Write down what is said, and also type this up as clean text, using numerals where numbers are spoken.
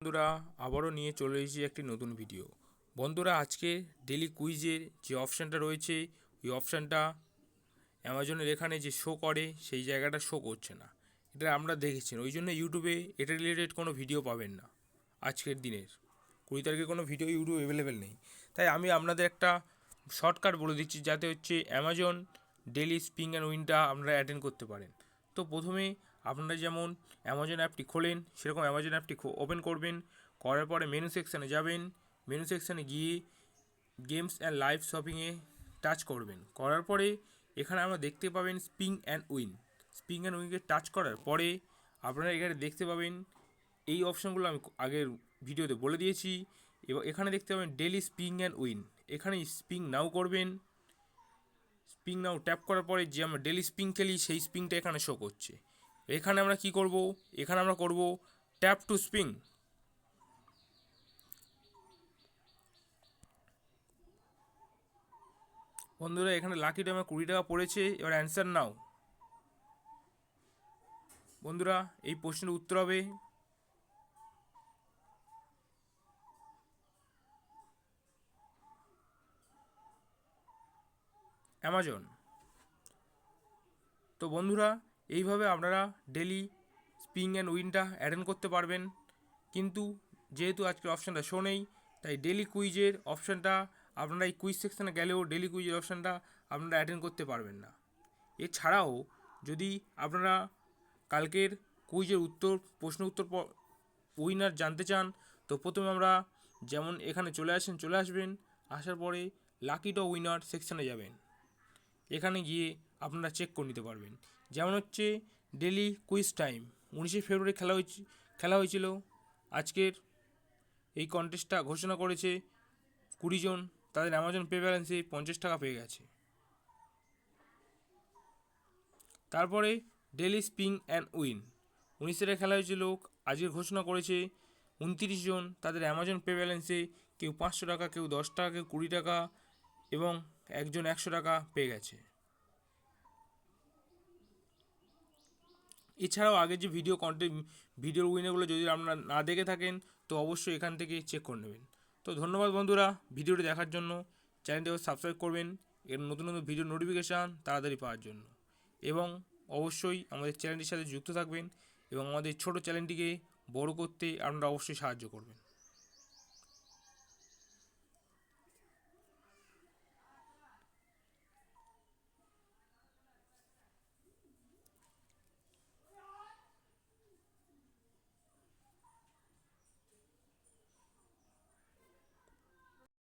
বন্ধুরা আবারও নিয়ে চলে এসেছি একটি নতুন ভিডিও। বন্ধুরা আজকে ডেলি কুইজের যে অপশানটা রয়েছে ওই অপশানটা অ্যামাজনের এখানে যে শো করে সেই জায়গাটা শো করছে না। এটা আমরা দেখেছি, ওই জন্য ইউটিউবে এটা রিলেটেড কোনো ভিডিও পাবেন না। আজকের দিনের 20 তারিখে কোনো ভিডিও ইউটিউব অ্যাভেলেবেল নেই। তাই আমি আপনাদের একটা শর্টকাট বলে দিচ্ছি যাতে হচ্ছে অ্যামাজন ডেলি স্পিং অ্যান্ড উইনটা আপনারা অ্যাটেন্ড করতে পারেন। তো প্রথমে আপনারা যেমন অ্যামাজন অ্যাপটি খোলেন সেরকম অ্যামাজন অ্যাপটি ওপেন করবেন। করার পরে মেনু সেকশানে যাবেন, মেনু সেকশানে গিয়ে গেমস অ্যান্ড লাইভ শপিংয়ে টাচ করবেন। করার পরে এখানে আমরা দেখতে পাবেন স্পিং অ্যান্ড উইন। স্পিং অ্যান্ড উইনকে টাচ করার পরে আপনারা এখানে দেখতে পাবেন এই অপশানগুলো আমি আগের ভিডিওতে বলে দিয়েছি। এবং এখানে দেখতে পাবেন ডেলি স্পিং অ্যান্ড উইন, এখানে স্পিং নাও করবেন। স্পিং নাও ট্যাপ করার পরে যে আমরা ডেলি স্পিং খেলি সেই স্পিংটা এখানে শো করছে। এখানে আমরা কি করব, এখানে আমরা করব ট্যাপ টু স্পিং। বন্ধুরা এখানে লাকি টাইমে 20 টাকা পড়েছে, এবার অ্যান্সার নাও। বন্ধুরা এই প্রশ্নের উত্তর হবে অ্যামাজন। তো বন্ধুরা এইভাবে আপনারা ডেলি স্পিং অ্যান্ড উইনটা অ্যাটেন্ড করতে পারবেন। কিন্তু যেহেতু আজকের অপশানটা শো নেই তাই ডেলি কুইজের অপশানটা আপনারা এই কুইজ সেকশানে গেলেও ডেলি কুইজের অপশানটা আপনারা অ্যাটেন্ড করতে পারবেন না। এছাড়াও যদি আপনারা কালকের কুইজের প্রশ্ন উত্তর উইনার জানতে চান তো প্রথমে আমরা যেমন এখানে চলে আসবেন। আসার পরে লাকি ড্র উইনার সেকশানে যাবেন। এখানে গিয়ে আপনারা চেক করে নিতে পারবেন। যেমন হচ্ছে ডেলি কুইজ টাইম 19শে ফেব্রুয়ারি খেলা হয়েছিল। আজকের এই কন্টেস্টটা ঘোষণা করেছে 20 জন, তাদের অ্যামাজন পে ব্যালেন্সে 50 টাকা পেয়ে গেছে। তারপরে ডেলি স্পিং অ্যান্ড উইন 19 তারিখে খেলা হয়েছিল, আজকে ঘোষণা করেছে 29 জন, তাদের অ্যামাজন পে ব্যালেন্সে কেউ 500 টাকা, কেউ 10 টাকা, কেউ 20 টাকা এবং একজন 100 টাকা পেয়ে গেছে। এছাড়াও আগের যে ভিডিওর উইনারগুলো যদি আপনারা না দেখে থাকেন তো অবশ্যই এখান থেকে চেক করে নেবেন। তো ধন্যবাদ বন্ধুরা ভিডিওটি দেখার জন্য। চ্যানেলটিকে সাবস্ক্রাইব করবেন এর নতুন নতুন ভিডিও নোটিফিকেশান তাড়াতাড়ি পাওয়ার জন্য। এবং অবশ্যই আমাদের চ্যানেলটির সাথে যুক্ত থাকবেন এবং আমাদের ছোট চ্যানেলটিকে বড় করতে আপনারা অবশ্যই সাহায্য করবেন।